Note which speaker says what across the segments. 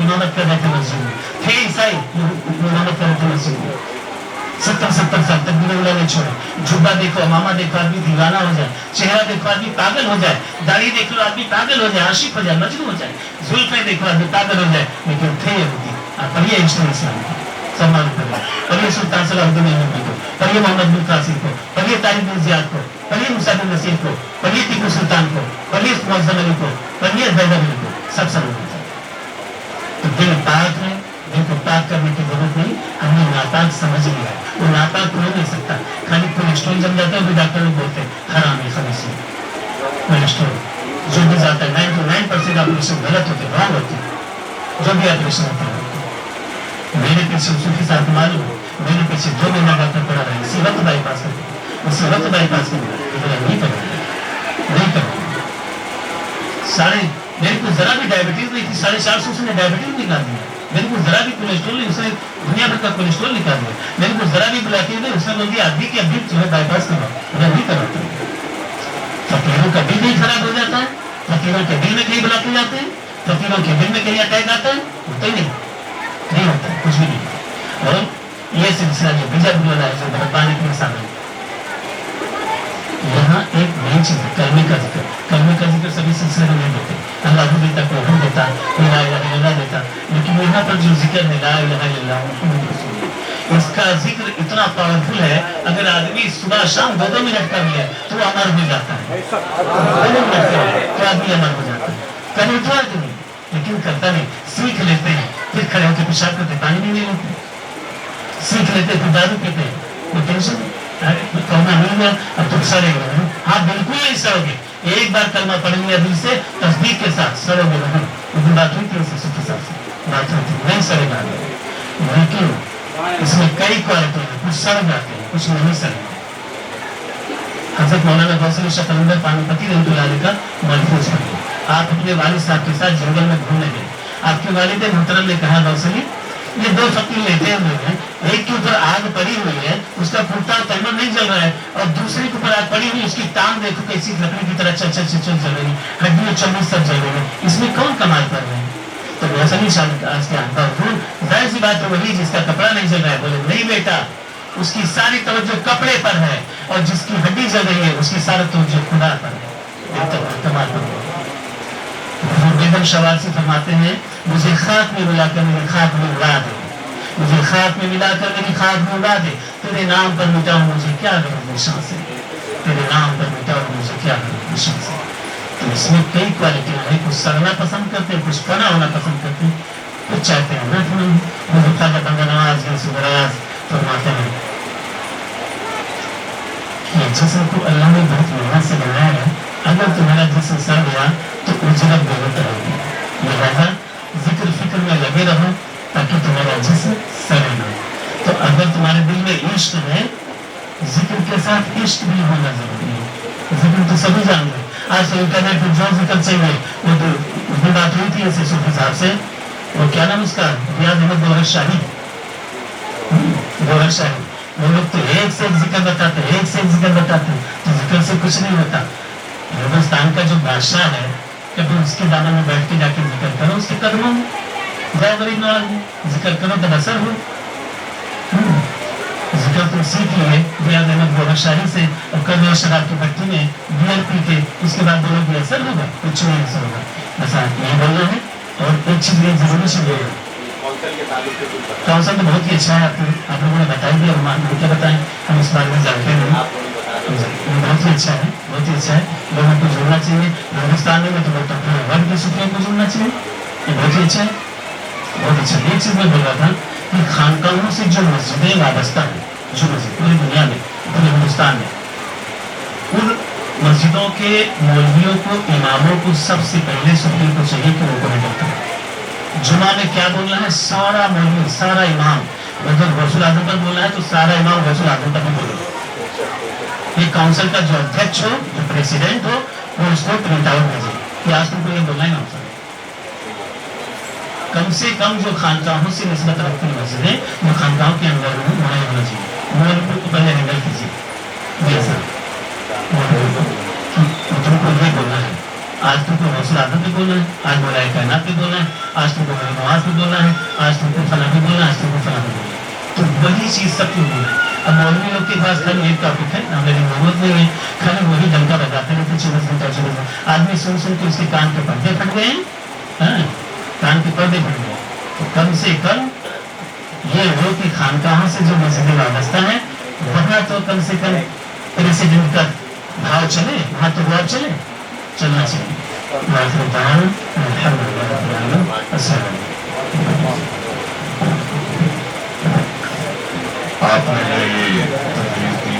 Speaker 1: امامت کر رہے تھے مسجد میں, تھے عیسائی امامت کر رہے تھے مسجد میں 70 سال تک بھی اللہ نے چھوڑا. جبہ دیکھو, امامہ دیکھو, آدمی دیوانہ ہو جائے, چہرہ دیکھو آدمی پاگل ہو جائے, داڑھی دیکھو آدمی پاگل ہو جائے, عاشق ہو جائے, مجنون ہو جائے, زلفیں دیکھو آدمی پاگل ہو جائے, لیکن تھے یہودی. آپ پڑھیے ہسٹری اسلام کو, سلمان پڑھیے, پڑھیے سلطان صلاح الدین ایوبی کو, پڑھیے محمد بن قاسم کو, پڑھیے طارق بن زیاد کو, پڑھیے موسیٰ بن نصیر کو, پڑھیے ٹیپو سلطان کو, پڑھیے معظم علی کو, پڑھیے حیدر علی کو, سب سلام. تو دل پاک ہے, دل کو پاک کرنے کی ضرورت نہیں, ہم نے ناپاک سمجھ لیا. وہ ناپاک ہو نہیں سکتا. خالی کولیسٹرول جم جاتا ہے وہ ڈاکٹر لوگ بولتے ہیں حرام ہے, خبیث ہے کولیسٹرول. جو بھی جاتا ہے 99% آپریشن غلط ہوتے, رانگ ہوتے, جو بھی آپریشن ہوتا ہے. میرے پیچھے صوفی صاحب معلوم ہے, میرے پیچھے جو مہینہ ڈاکٹر پڑا رہا ہے اسی وقت بائی پاس کرتے, اسی وقت بائی پاس کرتے نہیں کرتے. ساڑھے میرے کو ذرا بھی ڈائبٹیز نہیں تھی, 450 اس نے ڈائبٹیز نکال دیا. میرے کو ذرا بھی کولیسٹرول نہیں, اس نے دنیا بھر کا کولیسٹرول نکال دیا. میرے کو ذرا بھی بلاکیج نہیں, اس نے بول دیا ابھی کے ابھی جو ہے بائی پاس کروا, میں نہیں کرواتا. فقیروں کا دل نہیں خراب ہو جاتا ہے, فقیروں کے دل میں کہیں بلاکیج آتے ہیں, فقیروں کے دل میں کہیں اٹیک آتا ہے, ہوتا ہی نہیں ہوتا ہے, کچھ بھی نہیں. اور یہ سلسلہ جو بیجا بولا ہے جو بتانے کے مثال ہے, یہاں ایک نئی چیز ہے کلمے کا ذکر. کلمے کا ذکر سبھی سلسلے میں نہیں دیتے, اللہ کو دیتا, قرآن دیتا, لا الہ الا اللہ دیتا, لیکن یہاں پر جو ذکر ہے لا الہ الا اللہ محمد رسول اللہ, اس کا ذکر اتنا پاورفل ہے, اگر آدمی صبح شام 2 منٹ کر لیا تو وہ امر ہو جاتا ہے. 2 منٹ تو آدمی امر ہو جاتا ہے. کرے تو آدمی, لیکن کرتا نہیں. سیکھ لیتے ہیں, پھر کھڑے ہو کے پیشاب کرتے, پانی بھی نہیں لیتے. سیکھ لیتے, پھر دارو پیتے, کوئی ٹینشن کہنا نہیں ہے اب تم سڑے گئے. ہاں بالکل نہیں سڑو گے, ایک بار کلمہ پڑھ لیا دل سے تصدیق کے ساتھ, سڑو گے نہیں. وہ بات ہوئی تھی اسے صوفی صاحب سے, بات ہوئی تھی نہیں سڑے گا, لیکن اس میں کئی کوالٹی ہیں, کچھ سڑ جاتے ہیں, کچھ نہیں سڑے. حضرت مولانا غوث علی شاہ قلندر پانی پتی رحمۃ اللہ علیہ کا محفوظ پڑھیے. آپ اپنے والد صاحب کے ساتھ جنگل میں گھومنے گئے, آپ کے والد محترم نے کہا غوث علی یہ 2 فقیر لیٹے ہوئے ہیں, ایک کے اوپر آگ پڑی ہوئی ہے, اس کا کرتا تیمم نہیں جل رہا ہے, اور دوسرے کے اوپر آگ پڑی ہوئی, اس کی ٹانگ دیکھو کیسی لکڑی کی طرح چل چل جل رہی ہے, ہڈیاں چمڑی سب جل رہی ہے, اس میں کون کمال کر رہے ہیں؟ تو غوث علی شاہ آج کے ظاہر سی بات ہے وہی جس کا کپڑا نہیں جل رہا ہے. بولے نہیں بیٹا, اس کی ساری توجہ کپڑے پر ہے, اور جس کی ہڈی جل رہی ہے اس کی ساری توجہ خدا پر ہے. کمال پر ہے. بیگم شوارسی فرماتے ہیں مجھے خاک میں ملا کر میری خاک میں اڑا دے, مجھے خاک میں ملا کر میری خاک میں اڑا دے, تیرے نام پر مٹاؤں مجھے کیا غرض نشان سے, تیرے نام پر مٹاؤں مجھے کیا غرض نشان سے. تو اس میں کئی کوالٹیاں ہیں, کچھ سڑنا پسند کرتے ہیں, کچھ فنا ہونا پسند کرتے ہیں, کچھ چاہتے ہیں نہ خواجہ بندہ نواز گنسوراز فرماتے ہیں کہ جسم کو اللہ نے بہت محنت سے بنایا ہے, اگر تمہارا جسم سڑ گیا تو اجرت بہت رہے گی. لہٰذا ذکر فکر میں لگے رہو تاکہ تمہارا جسم سڑے نہ. تو اگر تمہارے دل میں عشق ہے, ذکر کے ساتھ عشق بھی ہونا ضروری ہے. ذکر تو سبھی جان گے, آج تو انٹرنیٹ پہ جو ذکر چاہیے وہ تو اس میں بات ہوئی تھی ایسے صوفی صاحب سے, وہ کیا نام اس کا, ریاض احمد گوہر شاہی, گوہر شاہی, وہ لوگ تو ایک سے ایک ذکر بتاتے, ایک سے ایک ذکر بتاتے, تو ذکر سے کچھ نہیں ہوتا. ہندوستان کا جو بادشاہ ہے, کبھی اس کے دامن میں بیٹھ کے جا کے ذکر کرو, اس کے قدموں میں جاؤ, غریب نواز میں ذکر کرو تو اثر ہو. ذکر تم سیکھ لیے ریاض احمد گوہر شاہی سے, اور کر لو شراب کی بھٹی میں بیئر پی کے, اس کے بعد بولو گے اثر ہوگا, کچھ نہیں اثر ہوگا. بس یہ بولنا ہے. اور ایک چیز یہ ضروری چیز ہے, کونسل تو بہت ہی اچھا ہے, آپ لوگوں نے بتائی بھی, اور کیا بتائیں, ہم اس بارے میں جانتے ہیں, بہت ہی اچھا ہے, بہت ہی اچھا ہے. لوگوں کو جڑنا چاہیے. ہندوستان میں تو بہت اپنے ورگ کے سکھوں کو جڑنا چاہیے, یہ بہت ہی اچھا ہے, بہت اچھا. ایک چیز میں بول رہا تھا کہ خانقاہوں سے جو مسجدیں وابستہ ہیں, جو مسجد پوری دنیا میں, پورے ہندوستان میں, ان مسجدوں کے مولویوں کو, اماموں کو سب سے پہلے سننے کو چاہیے کہ وہ کوئی کرتا ہے. جمعہ میں کیا بولنا ہے, سارا مولوی, سارا امام, اگر غوث الاعظم پر بولنا ہے تو سارا امام غوث الاعظم پر بھی بولے. یہ کاؤنسل کا جو ادھیکش ہو, جو پریسیڈنٹ ہو, وہ اس کو پرنٹ آؤٹ بھیجے کہ آج تم کو یہ بولنا ہی نہ ہوتا. کم سے کم جو خانقاہوں سے نسبت رکھتی مسجدیں, وہ خانقاہوں کے اندر ہونا چاہیے. مولوی کو پہلے ہینڈل کیجیے, تم کو یہ بولنا ہے, آج تم کو غوث اعظم پہ بولنا ہے، آج مولا کائنات پہ بولنا ہے، آج تم کو مولا نواز پہ بولنا ہے، آج تم کو فلاں پہ بولنا ہے، آج تم کو فلاں پہ بولنا ہے. تو وہی چیز سب کو بولنا ہے. اب مولوی لوگ کے پاس خالی ایک ٹاپک ہے، ہماری ضرورت نہیں ہے، خالی وہی ڈنکا بجاتے رہتے 24 گھنٹہ 24 گھنٹہ. آدمی سن سن کے اس کے کان کے پردے پھٹ گئے ہیں، کان کے پردے پھٹ گئے. تو کم سے کم یہ ہو کہ خانقاہوں سے جو مسجد وابستہ ہے وہاں تو کم سے کم پریسیڈنٹ کا بھاؤ چلے، وہاں تو بھاؤ چلے، چلنا چاہیے.
Speaker 2: آپ نے جو یہ تجویز دی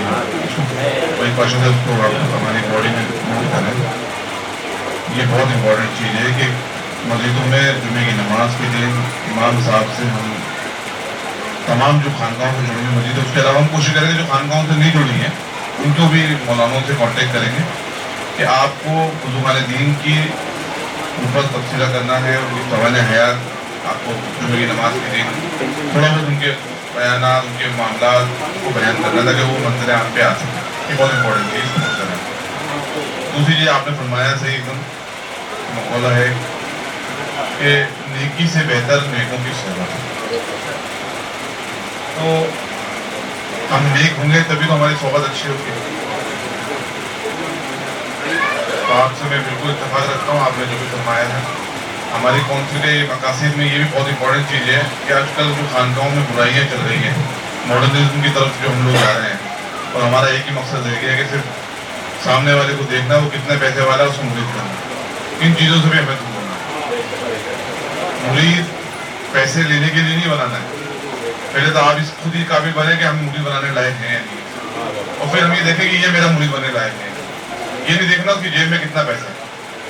Speaker 2: وہی کوشچن ہے اس کو ہماری باڈی میں نوٹ کریں. یہ بہت امپورٹنٹ چیز ہے کہ مسجدوں میں جمعے کی نماز کے دن امام صاحب سے ہم تمام جو خانقاہوں سے جڑی ہوئی مسجد ہے اس کے علاوہ ہم کوشش کریں گے جو خانقاہوں سے نہیں جڑی ہیں ان کو بھی مولانوں سے کانٹیکٹ کریں گے کہ آپ کو بزرگان دین کی اوپر تبصرہ کرنا ہے، ان کی توان حیات آپ کو جمعے کی نماز کے دن تھوڑا بہت ان کے بیانات، ان کے معاملات کو بیان کرنا تھا کہ وہ منظر عام پہ آ سکے. یہ بہت امپورٹنٹ چیز ہے. دوسری چیز آپ نے فرمایا صحیح ایک دم مقولہ ہے کہ نیکی سے بہتر نیکوں کی صحبت. تو ہم نیک ہوں گے تبھی تو ہماری صحبت اچھی ہوگی. تو آپ سے میں بالکل اتفاق رکھتا ہوں آپ نے جو بھی فرمایا ہے. ہماری کونسل کے مقاصد میں یہ بھی بہت امپورٹنٹ چیز ہے کہ آج کل جو خانقاہوں میں برائیاں چل رہی ہیں، ماڈرنزم کی طرف جو ہم لوگ جا رہے ہیں، اور ہمارا ایک ہی مقصد رہ گیا ہے کہ صرف سامنے والے کو دیکھنا وہ کتنے پیسے والا ہے اس کو مرید کرنا. ان چیزوں سے بھی ہمیں دور ہونا. مرید پیسے لینے کے لیے نہیں بنانا ہے. پہلے تو آپ اس خود ہی قابل بنے کہ ہم مرید بنانے لائق ہیں یا نہیں، اور پھر ہم یہ دیکھیں کہ یہ میرا مرید بننے لائق ہے. یہ نہیں دیکھنا اس کی جیب میں کتنا پیسہ ہے.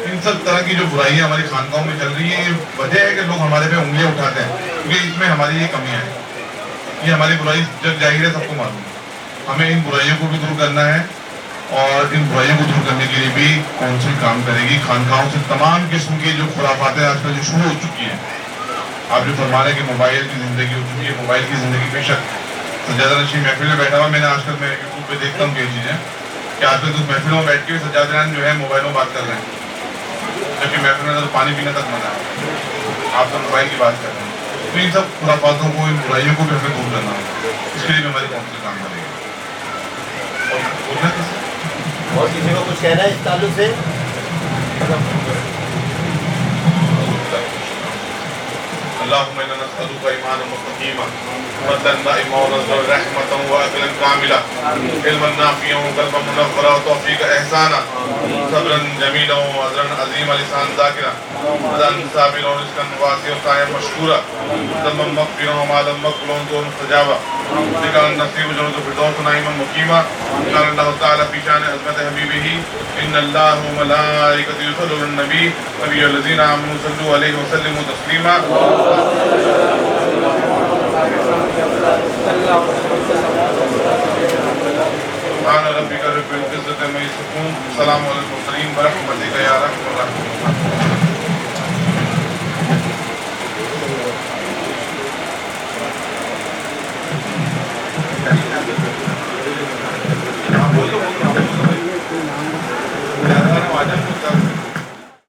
Speaker 2: ان سب طرح کی جو برائیاں ہماری خانقاہوں میں چل رہی ہیں یہ وجہ ہے کہ لوگ ہمارے پہ انگلیاں اٹھاتے ہیں، کیونکہ اس میں ہماری یہ کمیاں ہیں. یہ ہماری برائی جب ظاہر ہے سب کو معلوم ہے. ہمیں ان برائیوں کو بھی دور کرنا ہے اور ان برائیوں کو دور کرنے کے لیے بھی کونسل کام کرے گی. خانقاہوں سے تمام قسم کی جو خرافاتیں آج کل جو شروع ہو چکی ہیں، آپ جو فرما رہے ہیں کہ موبائل کی زندگی ہو چکی ہے، موبائل کی زندگی بے شک سجادہ نشین محفل میں بیٹھا ہوا میں نے آج کل میں یوٹیوب پہ دیکھتا ہوں یہ چیزیں کہ آج کل کچھ محفلوں میں بیٹھ کے بھی سجادہ جو ہے موبائل میں بات کر رہے ہیں، جبکہ محفل میں تو پانی پینے تک منع ہے، آپ تو موبائل کی بات کر رہے ہیں. تو ان سب خرافاتوں کو، ان برائیوں کو بھی ہمیں دور کرنا ہے. اس کے لیے بھی ہماری کونسل کام کرے گی.
Speaker 3: اور کسی کو کچھ کہنا ہے اس تعلق سے؟
Speaker 2: اللهم انا نسالك ايمانا مستقيما ومدا دائما ورزقا رحمه واكلا كاملا علما نافعا وقلبا منورا وتوفيق احسانا صبرا جميلا واجرا عظيما لسانا ذاكرا ودان صابرا ورزقا واسعا وسعيا مشكورا ذنبا مغفرا ومالا مقبولا دون مستجابا ذكرا النصيب جنود الفردوس نعيما مقيما. قال الله تعالى في شان عظمة حبيبه ان الله وملائكته يصلون على النبي نبي الذين امنوا صلوا عليه وسلموا تسليما. سبحان ربك رب العزة عما يصفون، سلام على المرسلين برحمتك يا ارحم الراحمين.